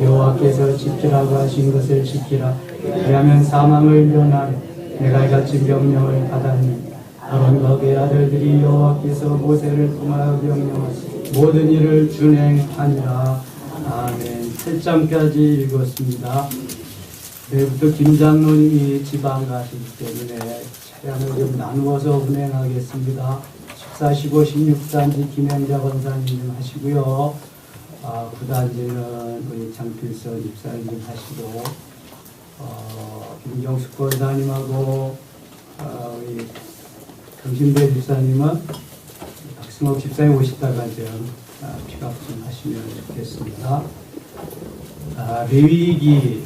여호와께서 지키라고 하신 것을 지키라. 왜냐하면 사망을 면하여 내가 이같이 명령을 받았니. 아론과 그의 아들들이 여호와께서 모세를 통하여 명령하신 모든 일을 준행하니라. 아멘. 8장까지 읽었습니다. 내일부터 김 장로님이 지방 가시기 때문에 차량을 좀 나누어서 운행하겠습니다. 14, 15, 16단지 김영자 권사님 하시고요. 9단지는 우리 장필선 집사님 하시고, 김경숙 권사님하고, 우리 경신배 집사님은 박승옥 집사님 오시다가 좀 픽업 좀 하시면 좋겠습니다. 레위기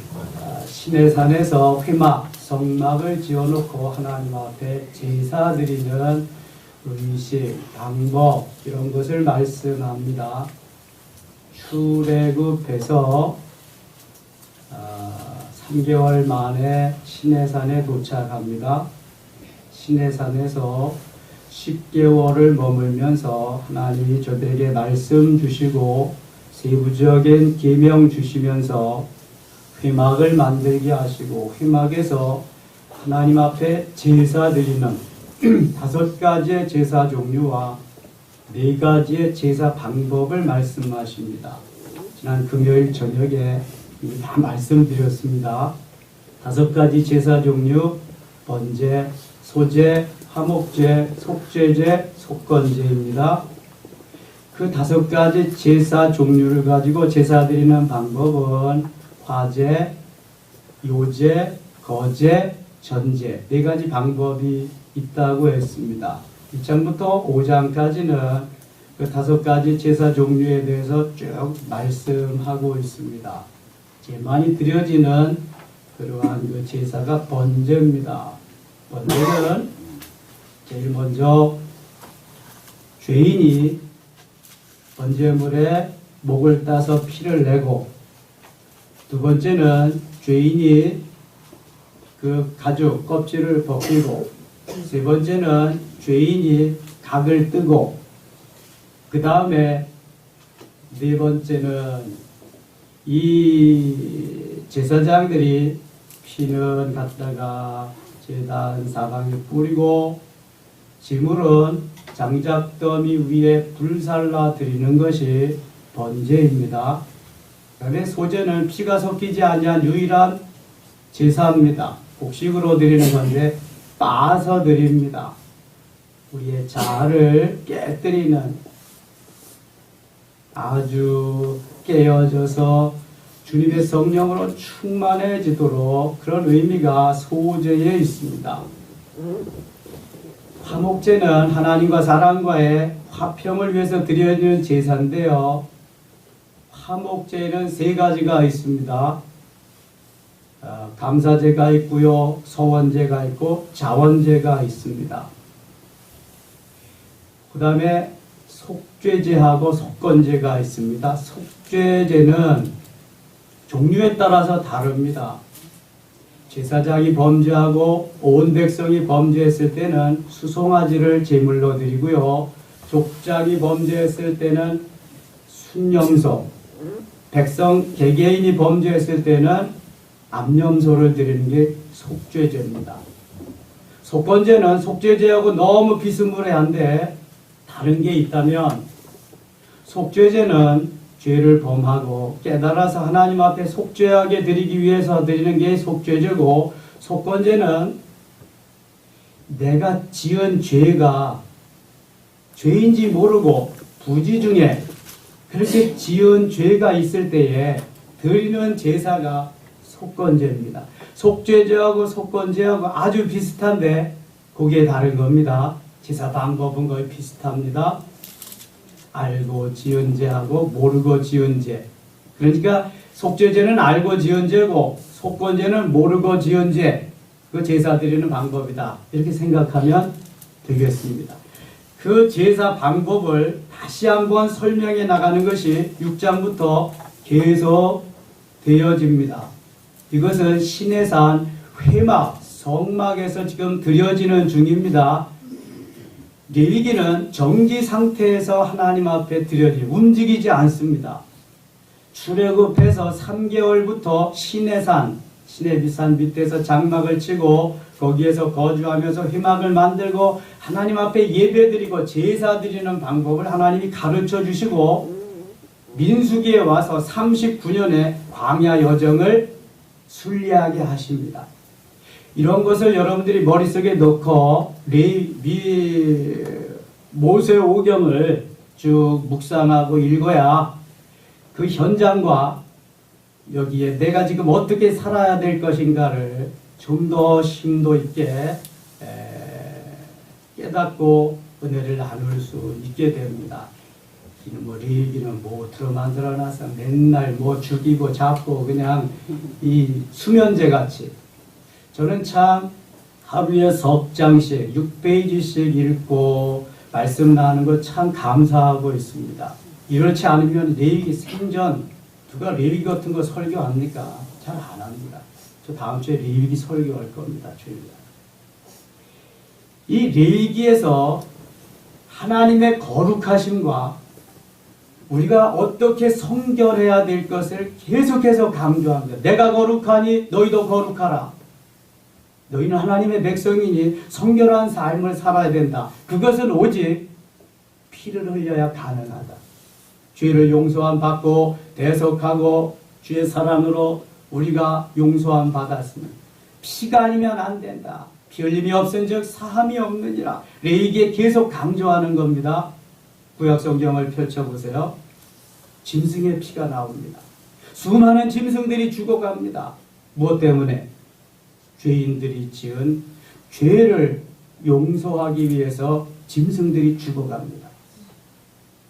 시내산에서 회막, 성막을 지어놓고 하나님 앞에 제사 드리는 의식, 방법 이런 것을 말씀합니다. 출애굽해서 3개월 만에 시내산에 도착합니다. 시내산에서 10개월을 머물면서 하나님이 저들에게 말씀 주시고 세부적인 계명 주시면서 회막을 만들게 하시고 회막에서 하나님 앞에 제사 드리는 5가지의 제사 종류와 4가지의 제사 방법을 말씀하십니다. 지난 금요일 저녁에 이미 다 말씀드렸습니다. 5가지 제사 종류, 번제, 소제, 화목제, 속죄제, 속건제입니다. 그 5가지 제사 종류를 가지고 제사 드리는 방법은 화제, 요제, 거제, 전제 4가지 방법이 있다고 했습니다. 1장부터 5장까지는 그 5가지 제사 종류에 대해서 쭉 말씀하고 있습니다. 제일 많이 드려지는 그러한 그 제사가 번제입니다. 번제는 제일 먼저 죄인이 번제물에 목을 따서 피를 내고, 두 번째는 죄인이 그 가죽 껍질을 벗기고, 세 번째는 죄인이 각을 뜨고, 그 다음에 네 번째는 이 제사장들이 피는 갖다가 제단 사방에 뿌리고 재물은 장작더미 위에 불살라 드리는 것이 번제입니다. 그 다음에 소제는 피가 섞이지 아니한 유일한 제사입니다. 곡식으로 드리는 건데 빻아서 드립니다. 우리의 자아를 깨뜨리는, 아주 깨어져서 주님의 성령으로 충만해지도록 그런 의미가 소제에 있습니다. 화목제는 하나님과 사람과의 화평을 위해서 드려지는 제사인데요. 화목제에는 3가지가 있습니다. 감사제가 있고요, 서원제가 있고 자원제가 있습니다. 그 다음에 속죄제하고 속건제가 있습니다. 속죄제는 종류에 따라서 다릅니다. 제사장이 범죄하고 온 백성이 범죄했을 때는 수송아지를 제물로 드리고요, 족장이 범죄했을 때는 순염소, 백성 개개인이 범죄했을 때는 암염소를 드리는 게 속죄제입니다. 속건제는 속죄제하고 너무 비스무리한데 다른 게 있다면, 속죄제는 죄를 범하고 깨달아서 하나님 앞에 속죄하게 드리기 위해서 드리는 게 속죄제고, 속건제는 내가 지은 죄가 죄인지 모르고 부지 중에 그렇게 지은 죄가 있을 때에 드리는 제사가 속건제입니다. 속죄제하고 속건제하고 아주 비슷한데 그게 다른 겁니다. 제사 방법은 거의 비슷합니다. 알고 지은 죄하고 모르고 지은 죄. 그러니까 속죄제는 알고 지은 죄고 속건제는 모르고 지은 죄. 그 제사 드리는 방법이다. 이렇게 생각하면 되겠습니다. 그 제사 방법을 다시 한번 설명해 나가는 것이 6장부터 계속 되어집니다. 이것은 시내산 회막, 성막에서 지금 드려지는 중입니다. 레위기는 정지 상태에서 하나님 앞에 드려지, 움직이지 않습니다. 출애굽해서 3개월부터 시내산 밑에서 장막을 치고 거기에서 거주하면서 회막을 만들고 하나님 앞에 예배드리고 제사 드리는 방법을 하나님이 가르쳐 주시고 민수기에 와서 39년의 광야 여정을 순리하게 하십니다. 이런 것을 여러분들이 머릿속에 넣고 모세오경을 쭉 묵상하고 읽어야 그 현장과 여기에 내가 지금 어떻게 살아야 될 것인가를 좀 더 심도 있게 깨닫고 은혜를 나눌 수 있게 됩니다. 레위기는 뭐 만들어놔서 맨날 뭐 죽이고 잡고 그냥 이 수면제 같이. 저는 참 하루에 석 장씩 6페이지씩 읽고 말씀 나누는 거 참 감사하고 있습니다. 이렇지 않으면 레위기 생전 누가 레위기 같은 거 설교합니까? 잘 안 합니다. 저 다음 주에 레위기 설교할 겁니다. 주일날. 이 레위기에서 하나님의 거룩하심과 우리가 어떻게 성결해야 될 것을 계속해서 강조합니다. 내가 거룩하니 너희도 거룩하라. 너희는 하나님의 백성이니 성결한 삶을 살아야 된다. 그것은 오직 피를 흘려야 가능하다. 죄를 용서함 받고 대속하고 주의 사랑으로 우리가 용서함 받았으면 피가 아니면 안 된다. 피 흘림이 없은즉 사함이 없느니라. 레위기에 계속 강조하는 겁니다. 구약 성경을 펼쳐보세요. 짐승의 피가 나옵니다. 수많은 짐승들이 죽어갑니다. 무엇 때문에? 죄인들이 지은 죄를 용서하기 위해서 짐승들이 죽어갑니다.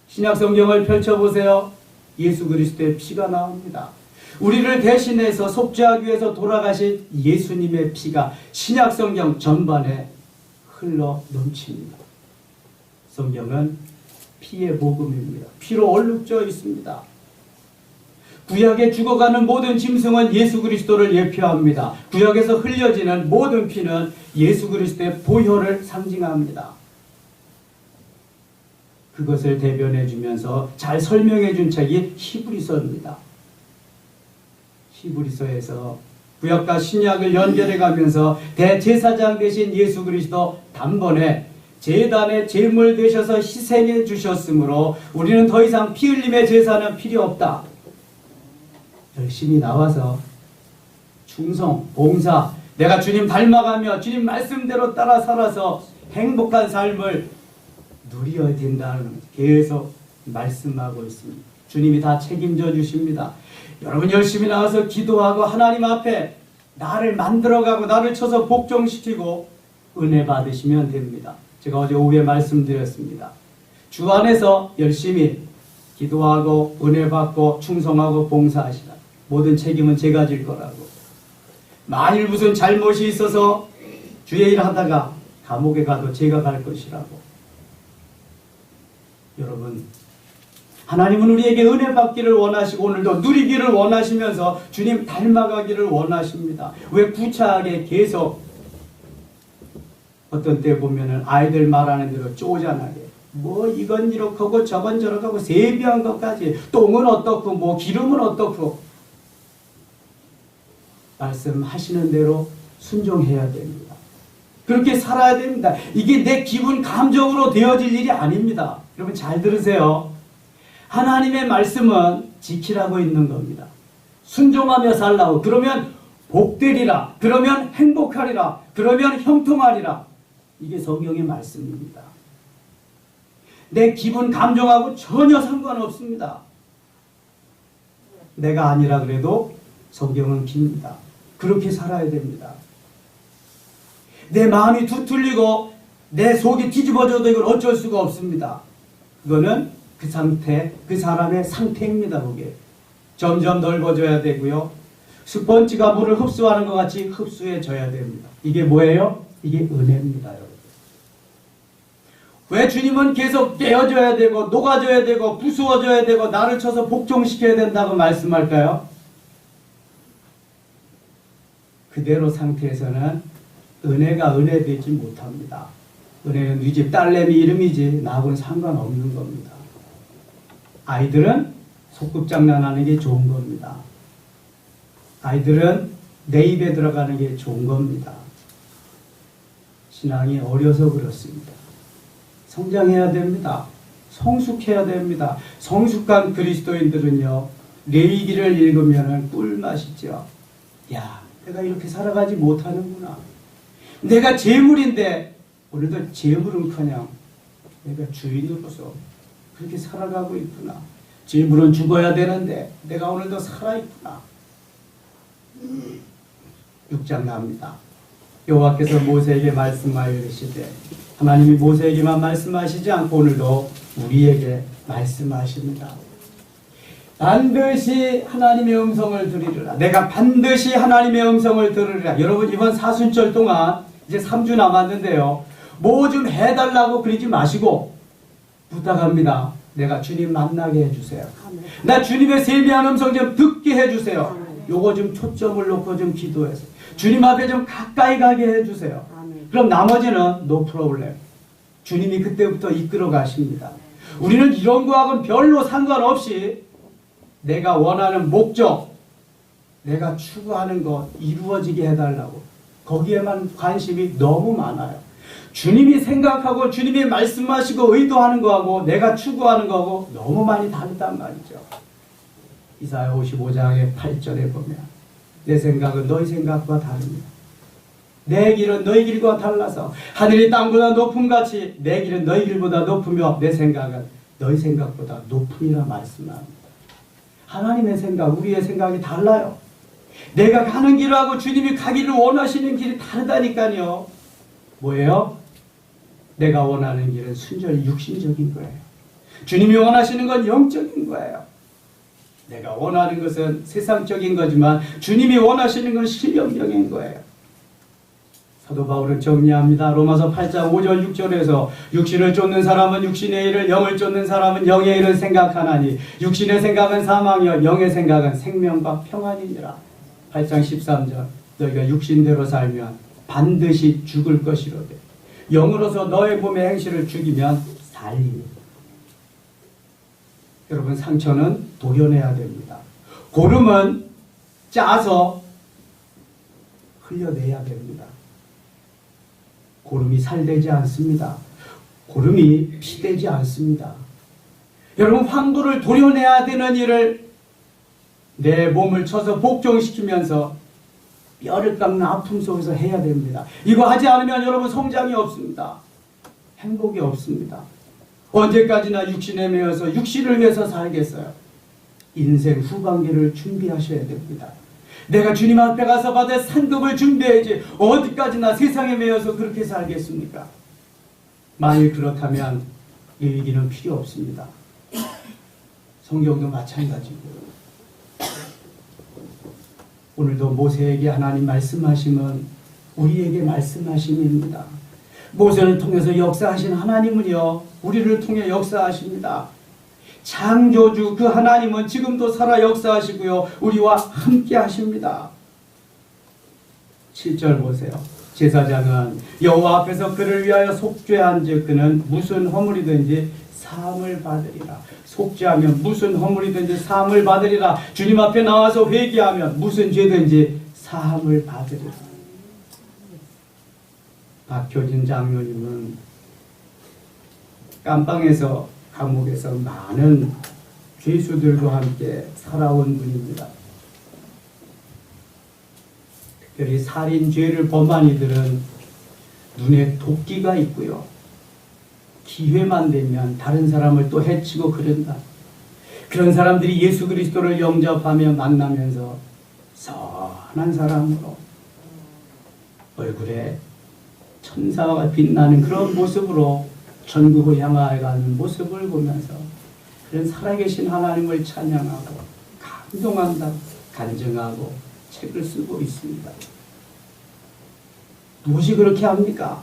신약 성경을 펼쳐보세요. 예수 그리스도의 피가 나옵니다. 우리를 대신해서 속죄하기 위해서 돌아가신 예수님의 피가 신약 성경 전반에 흘러 넘칩니다. 성경은 피의 복음입니다. 피로 얼룩져 있습니다. 구약에 죽어가는 모든 짐승은 예수 그리스도를 예표합니다. 구약에서 흘려지는 모든 피는 예수 그리스도의 보혈을 상징합니다. 그것을 대변해 주면서 잘 설명해 준 책이 히브리서입니다. 히브리서에서 구약과 신약을 연결해 가면서 대제사장 되신 예수 그리스도 단번에 제단의 제물 되셔서 희생해 주셨으므로 우리는 더 이상 피 흘림의 제사는 필요 없다. 열심히 나와서 충성, 봉사, 내가 주님 닮아가며 주님 말씀대로 따라 살아서 행복한 삶을 누려야 된다는 계속 말씀하고 있습니다. 주님이 다 책임져 주십니다. 여러분 열심히 나와서 기도하고 하나님 앞에 나를 만들어가고 나를 쳐서 복종시키고 은혜 받으시면 됩니다. 제가 어제 오후에 말씀드렸습니다. 주 안에서 열심히 기도하고 은혜 받고 충성하고 봉사하시라. 모든 책임은 제가 질 거라고. 만일 무슨 잘못이 있어서 주의 일 하다가 감옥에 가도 제가 갈 것이라고. 여러분, 하나님은 우리에게 은혜 받기를 원하시고 오늘도 누리기를 원하시면서 주님 닮아가기를 원하십니다. 왜 구차하게 계속 어떤 때 보면은 아이들 말하는 대로 쪼잔하게 뭐 이건 이렇게 하고 저건 저렇게 하고 세비한 것까지 똥은 어떻고 뭐 기름은 어떻고 말씀하시는 대로 순종해야 됩니다. 그렇게 살아야 됩니다. 이게 내 기분 감정으로 되어질 일이 아닙니다. 여러분 잘 들으세요. 하나님의 말씀은 지키라고 있는 겁니다. 순종하며 살라고. 그러면 복되리라. 그러면 행복하리라. 그러면 형통하리라. 이게 성경의 말씀입니다. 내 기분 감정하고 전혀 상관없습니다. 내가 아니라 그래도 성경은 깁니다. 그렇게 살아야 됩니다. 내 마음이 두틀리고 내 속이 뒤집어져도 이걸 어쩔 수가 없습니다. 그거는 그 상태, 그 사람의 상태입니다. 그게 점점 넓어져야 되고요. 스펀지가 물을 흡수하는 것 같이 흡수해져야 됩니다. 이게 뭐예요? 이게 은혜입니다. 여러분. 왜 주님은 계속 깨어져야 되고 녹아져야 되고 부수어져야 되고 나를 쳐서 복종시켜야 된다고 말씀할까요? 그대로 상태에서는 은혜가 은혜 되지 못합니다. 은혜는 네 집 딸내미 이름이지 나하고는 상관없는 겁니다. 아이들은 소꿉장난하는 게 좋은 겁니다. 아이들은 내 입에 들어가는 게 좋은 겁니다. 신앙이 어려서 그렇습니다. 성장해야 됩니다. 성숙해야 됩니다. 성숙한 그리스도인들은요, 레위기를 읽으면 꿀맛이죠. 야, 내가 이렇게 살아가지 못하는구나. 내가 재물인데 오늘도 재물은커녕 내가 주인으로서 그렇게 살아가고 있구나. 재물은 죽어야 되는데 내가 오늘도 살아있구나. 6장 나옵니다. 여호와께서 모세에게 말씀하여 이르시되, 하나님이 모세에게만 말씀하시지 않고 오늘도 우리에게 말씀하십니다. 반드시 하나님의 음성을 들으리라. 내가 반드시 하나님의 음성을 들으리라. 여러분, 이번 사순절 동안 이제 3주 남았는데요, 뭐 좀 해달라고 그러지 마시고 부탁합니다. 내가 주님 만나게 해주세요. 나 주님의 세미한 음성 좀 듣게 해주세요. 요거 좀 초점을 놓고 좀 기도해서 주님 앞에 좀 가까이 가게 해주세요. 그럼 나머지는 no problem. 주님이 그때부터 이끌어 가십니다. 우리는 이런 거하고는 별로 상관없이 내가 원하는 목적, 내가 추구하는 것 이루어지게 해달라고, 거기에만 관심이 너무 많아요. 주님이 생각하고 주님이 말씀하시고 의도하는 거하고 내가 추구하는 거하고 너무 많이 다르단 말이죠. 이사야 55장의 8절에 보면 내 생각은 너희 생각과 다릅니다. 내 길은 너희 길과 달라서 하늘이 땅보다 높음같이 내 길은 너희 길보다 높으며 내 생각은 너희 생각보다 높음이라 말씀합니다. 하나님의 생각, 우리의 생각이 달라요. 내가 가는 길하고 주님이 가기를 원하시는 길이 다르다니까요. 뭐예요? 내가 원하는 길은 순전히 육신적인 거예요. 주님이 원하시는 건 영적인 거예요. 내가 원하는 것은 세상적인 거지만 주님이 원하시는 건 신령적인 거예요. 사도 바울은 정리합니다. 로마서 8장 5절 6절에서 육신을 쫓는 사람은 육신의 일을, 영을 쫓는 사람은 영의 일을 생각하나니 육신의 생각은 사망이요 영의 생각은 생명과 평안이니라. 8장 13절 너희가 육신대로 살면 반드시 죽을 것이로되 영으로서 너의 몸의 행실을 죽이면 살리니. 여러분, 상처는 도려내야 됩니다. 고름은 짜서 흘려내야 됩니다. 고름이 살되지 않습니다. 고름이 피되지 않습니다. 여러분, 황도를 도려내야 되는 일을 내 몸을 쳐서 복종시키면서 뼈를 깎는 아픔 속에서 해야 됩니다. 이거 하지 않으면 여러분 성장이 없습니다. 행복이 없습니다. 언제까지나 육신에 매여서 육신을 위해서 살겠어요? 인생 후반기를 준비하셔야 됩니다. 내가 주님 앞에 가서 받을 상급을 준비해야지 어디까지나 세상에 매여서 그렇게 살겠습니까? 만일 그렇다면 레위기는 필요 없습니다. 성경도 마찬가지고요. 오늘도 모세에게 하나님 말씀하심은 우리에게 말씀하심입니다. 모세를 통해서 역사하신 하나님은요, 우리를 통해 역사하십니다. 창조주 그 하나님은 지금도 살아 역사하시고요, 우리와 함께 하십니다. 7절 보세요. 제사장은 여호와 앞에서 그를 위하여 속죄한 즉 그는 무슨 허물이든지 사함을 받으리라. 속죄하면 무슨 허물이든지 사함을 받으리라. 주님 앞에 나와서 회개하면 무슨 죄든지 사함을 받으리라. 박효진 장로님은 깜빵에서, 감옥에서 많은 죄수들과 함께 살아온 분입니다. 특별히 살인 죄를 범한 이들은 눈에 도끼가 있고요, 기회만 되면 다른 사람을 또 해치고 그런다. 그런 사람들이 예수 그리스도를 영접하며 만나면서 선한 사람으로 얼굴에 천사가 빛나는 그런 모습으로 전국을 향하여가는 모습을 보면서 그런 살아계신 하나님을 찬양하고 감동한다, 간증하고 책을 쓰고 있습니다. 무엇이 그렇게 합니까?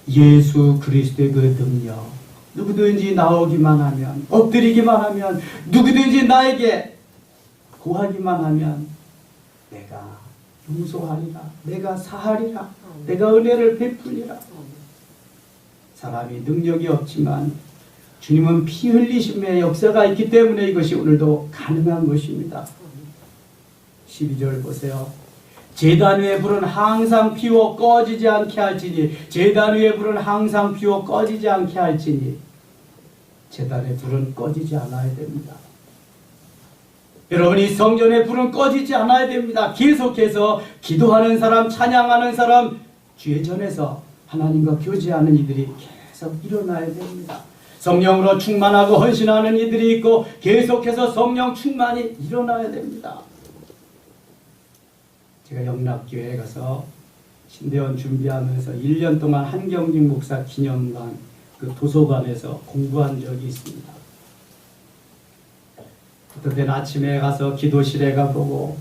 예수 그리스도의 그 능력, 누구든지 나오기만 하면, 엎드리기만 하면, 누구든지 나에게 구하기만 하면 내가 용서하리라, 내가 사하리라, 내가 은혜를 베풀리라. 사람이 능력이 없지만 주님은 피 흘리심의 역사가 있기 때문에 이것이 오늘도 가능한 것입니다. 12절 보세요. 제단 위의 불은 항상 피워 꺼지지 않게 할지니, 제단 위의 불은 항상 피워 꺼지지 않게 할지니, 제단의 불은 꺼지지 않아야 됩니다. 여러분, 이 성전의 불은 꺼지지 않아야 됩니다. 계속해서 기도하는 사람, 찬양하는 사람, 주의 전에서 하나님과 교제하는 이들이 계속 일어나야 됩니다. 성령으로 충만하고 헌신하는 이들이 있고 계속해서 성령 충만이 일어나야 됩니다. 제가 영락교회에 가서 신대원 준비하면서 1년 동안 한경직 목사 기념관 그 도서관에서 공부한 적이 있습니다. 어떤 때는 아침에 가서 기도실에 가보고,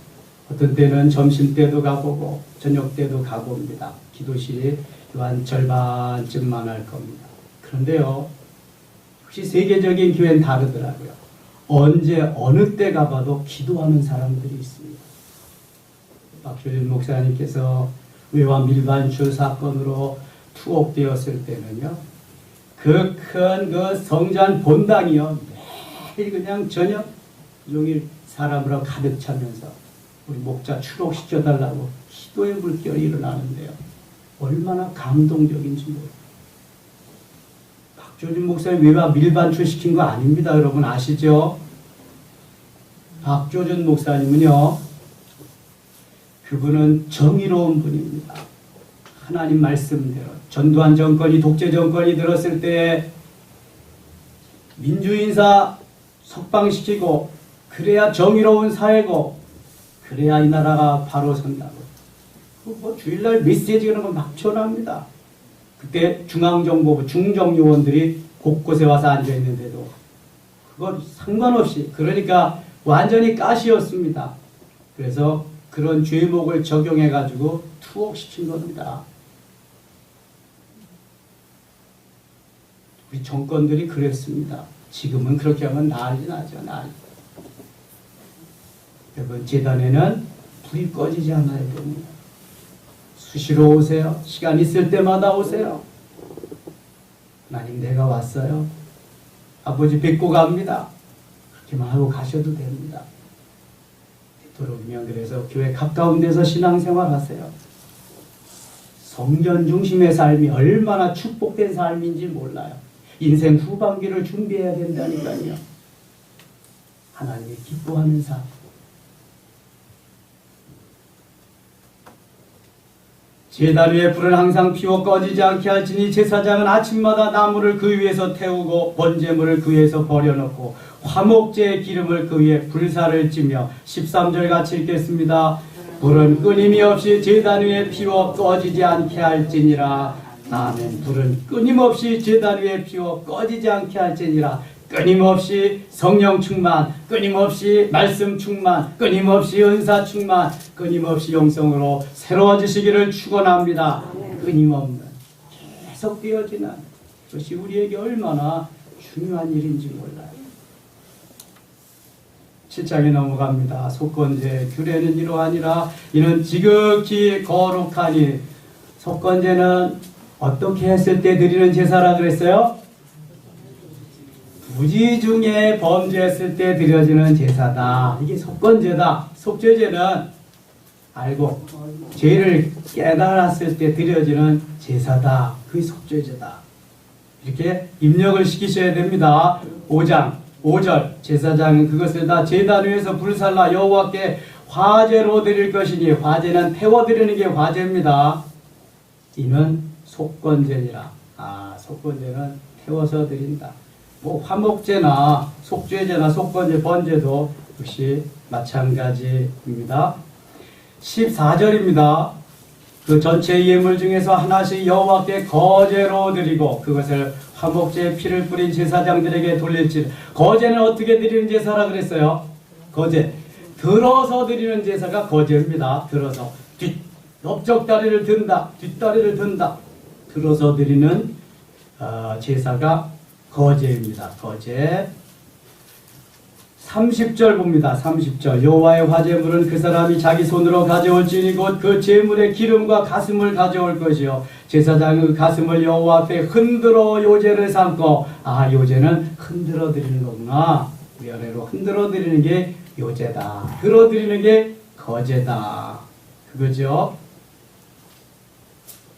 어떤 때는 점심때도 가보고 저녁때도 가봅니다. 기도실이 한 절반쯤만 할 겁니다. 그런데요, 혹시 세계적인 교회는 다르더라고요. 언제 어느 때 가봐도 기도하는 사람들이 있습니다. 박효진 목사님께서 외환 밀반출 사건으로 투옥되었을 때는요, 그 큰 그 성전 본당이요, 매일 그냥 저녁 종일 사람으로 가득 차면서 우리 목자 추록시켜달라고 기도의 물결이 일어나는데요, 얼마나 감동적인지 모르겠어요. 박조진 목사님 외화 밀반출 시킨 거 아닙니다. 여러분 아시죠? 박조준 목사님은요, 그분은 정의로운 분입니다. 하나님 말씀대로 전두환 정권이 독재 정권이 들었을 때 민주인사 석방시키고, 그래야 정의로운 사회고, 그래야 이 나라가 바로 선다고. 뭐 주일날 메시지 그런 거 막 전합니다. 그때 중앙정보부 중정요원들이 곳곳에 와서 앉아있는데도 그건 상관없이, 그러니까 완전히 가시였습니다. 그래서 그런 죄목을 적용해가지고 투옥시킨 겁니다. 우리 정권들이 그랬습니다. 지금은 그렇게 하면 난리 나죠, 난리. 여러분, 제단에는 불이 꺼지지 않아야 됩니다. 수시로 오세요. 시간 있을 때마다 오세요. 하나님, 내가 왔어요. 아버지 뵙고 갑니다. 그렇게만 하고 가셔도 됩니다. 되도록이면 그래서 교회 가까운 데서 신앙생활 하세요. 성전 중심의 삶이 얼마나 축복된 삶인지 몰라요. 인생 후반기를 준비해야 된다니까요. 하나님이 기뻐하는 삶. 제단 위에 불은 항상 피워 꺼지지 않게 할지니, 제사장은 아침마다 나무를 그 위에서 태우고 번제물을 그 위에서 버려놓고 화목제의 기름을 그 위에 불사를 찌며, 13절 같이 읽겠습니다. 불은 끊임없이 제단 위에 피워 꺼지지 않게 할지니라. 아멘. 불은 끊임없이 제단 위에 피워 꺼지지 않게 할지니라. 끊임없이 성령 충만, 끊임없이 말씀 충만, 끊임없이 은사 충만, 끊임없이 영성으로 새로워지시기를 축원합니다. 끊임없는, 계속 되어지는 것이 우리에게 얼마나 중요한 일인지 몰라요. 7장에 넘어갑니다. 속건제, 규례는 이러하니라. 이는 지극히 거룩하니. 속건제는 어떻게 했을 때 드리는 제사라 그랬어요? 부지 중에 범죄했을 때 드려지는 제사다. 이게 속건제다. 속죄제는 알고 죄를 깨달았을 때 드려지는 제사다. 그게 속죄제다. 이렇게 입력을 시키셔야 됩니다. 5장 5절, 제사장은 그것을 다 제단 위에서 불살라 여호와께 화제로 드릴 것이니, 화제는 태워드리는 게 화제입니다. 이는 속건제니라. 속건제는 태워서 드린다. 뭐 화목제나 속죄제나 속건제, 번제도 역시 마찬가지입니다. 14절입니다. 그 전체 예물 중에서 하나씩 여호와께 거제로 드리고 그것을 화목제의 피를 뿌린 제사장들에게 돌릴지. 거제는 어떻게 드리는 제사라 그랬어요? 거제, 들어서 드리는 제사가 거제입니다. 들어서 넓적다리를 든다, 뒷다리를 든다, 들어서 드리는 제사가 거제입니다. 거제. 30절 봅니다. 30절. 여호와의 화제물은 그 사람이 자기 손으로 가져올지니 곧 그 제물의 기름과 가슴을 가져올 것이요 제사장은 그 가슴을 여호와 앞에 흔들어 요제를 삼고, 아, 요제는 흔들어 드리는 거구나. 위아래로 흔들어 드리는 게 요제다. 들어 드리는 게 거제다. 그거죠.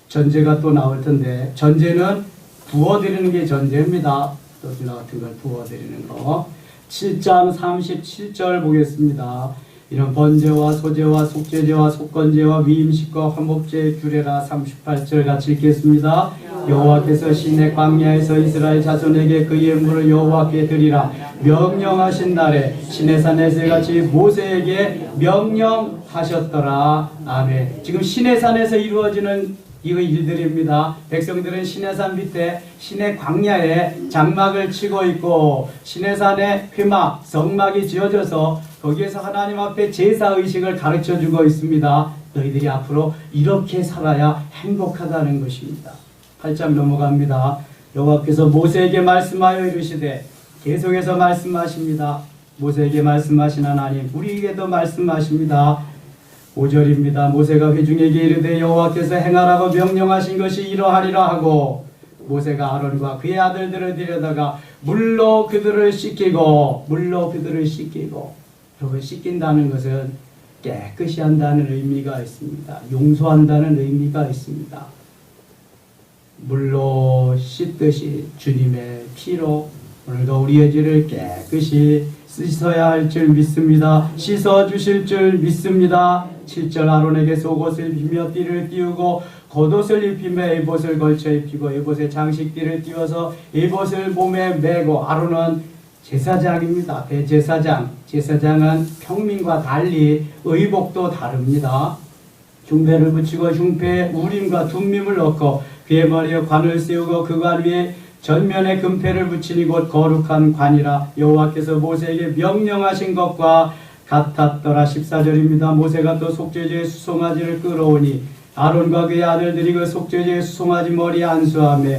전제가 또 나올 텐데, 전제는 부어 드리는 게 전제입니다. 또나 같은 걸 부어 드리는 거. 7장 37절 보겠습니다. 이런 번제와 소제와 속죄제와 속건제와 위임식과 화목제의 규례라. 38절 같이 읽겠습니다. 여호와께서 시내 광야에서 이스라엘 자손에게 그 예물을 여호와께 드리라 명령하신 날에 시내산에서 같이 모세에게 명령하셨더라. 아멘. 지금 시내산에서 이루어지는 이 일들입니다. 백성들은 시내산 밑에 시내 광야에 장막을 치고 있고, 시내산에 회막, 성막이 지어져서 거기에서 하나님 앞에 제사의식을 가르쳐주고 있습니다. 너희들이 앞으로 이렇게 살아야 행복하다는 것입니다. 8장 넘어갑니다. 여호와께서 모세에게 말씀하여 이르시되, 계속해서 말씀하십니다. 모세에게 말씀하신 하나님, 우리에게도 말씀하십니다. 5절입니다. 모세가 회중에게 이르되 여호와께서 행하라고 명령하신 것이 이러하리라 하고, 모세가 아론과 그의 아들들을 데려다가 물로 그들을 씻기고, 여러분, 씻긴다는 것은 깨끗이 한다는 의미가 있습니다. 용서한다는 의미가 있습니다. 물로 씻듯이 주님의 피로 오늘도 우리의 죄를 깨끗이 씻어야 할 줄 믿습니다. 씻어 주실 줄 믿습니다. 7절 아론에게 속옷을 입히며 띠를 띄우고 겉옷을 입히며 에봇을 걸쳐 입히고 에봇에 장식띠를 띄워서 에봇을 몸에 메고, 아론은 제사장입니다. 대제사장. 제사장은 평민과 달리 의복도 다릅니다. 흉패를 붙이고 흉패에 우림과 둠밈을 넣고 그의 머리에 관을 세우고 그 관 위에 전면에 금패를 붙이니 곧 거룩한 관이라 여호와께서 모세에게 명령하신 것과 같았더라. 14절입니다. 모세가 또 속죄제의 수송아지를 끌어오니 아론과 그의 아들들이 그 속죄제의 수송아지 머리에 안수하며.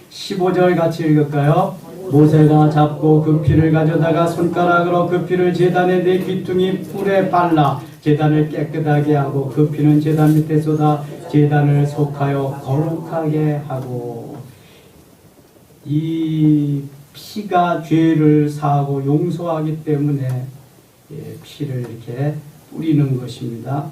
15절 같이 읽을까요? 모세가 잡고 그 피를 가져다가 손가락으로 그 피를 제단의 네 귀퉁이 뿔에 발라 제단을 깨끗하게 하고 그 피는 제단 밑에 쏟아 제단을 속하여 거룩하게 하고. 이 피가 죄를 사하고 용서하기 때문에 피를 이렇게 뿌리는 것입니다.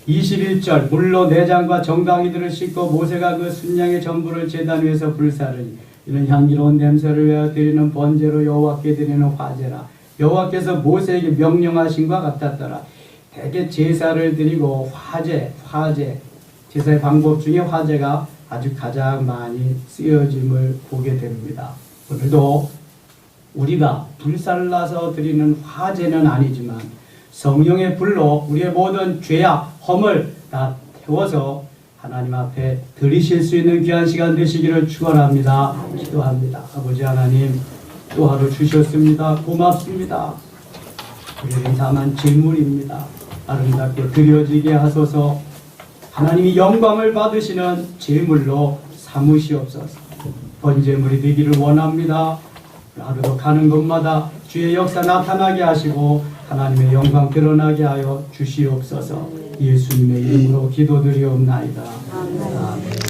21절 물로 내장과 정강이들을 씻고 모세가 그 순양의 전부를 제단 위에서 불사르니 이는 향기로운 냄새를 내어 드리는 번제로 여호와께 드리는 화제라. 여호와께서 모세에게 명령하신 것 같았더라. 대개 제사를 드리고 화제 제사의 방법 중에 화제가 아주 가장 많이 쓰여짐을 보게 됩니다. 오늘도 우리가 불살라서 드리는 화제는 아니지만 성령의 불로 우리의 모든 죄악, 허물 다 태워서 하나님 앞에 드리실 수 있는 귀한 시간 되시기를 축원합니다. 기도합니다. 아버지 하나님, 또 하루 주셨습니다. 고맙습니다. 우리는 다만 제물입니다. 아름답게 드려지게 하소서. 하나님이 영광을 받으시는 제물로 삼으시옵소서. 번제물이 되기를 원합니다. 하루도 가는 곳마다 주의 역사 나타나게 하시고 하나님의 영광 드러나게 하여 주시옵소서. 예수님의 이름으로 기도드리옵나이다. 아멘.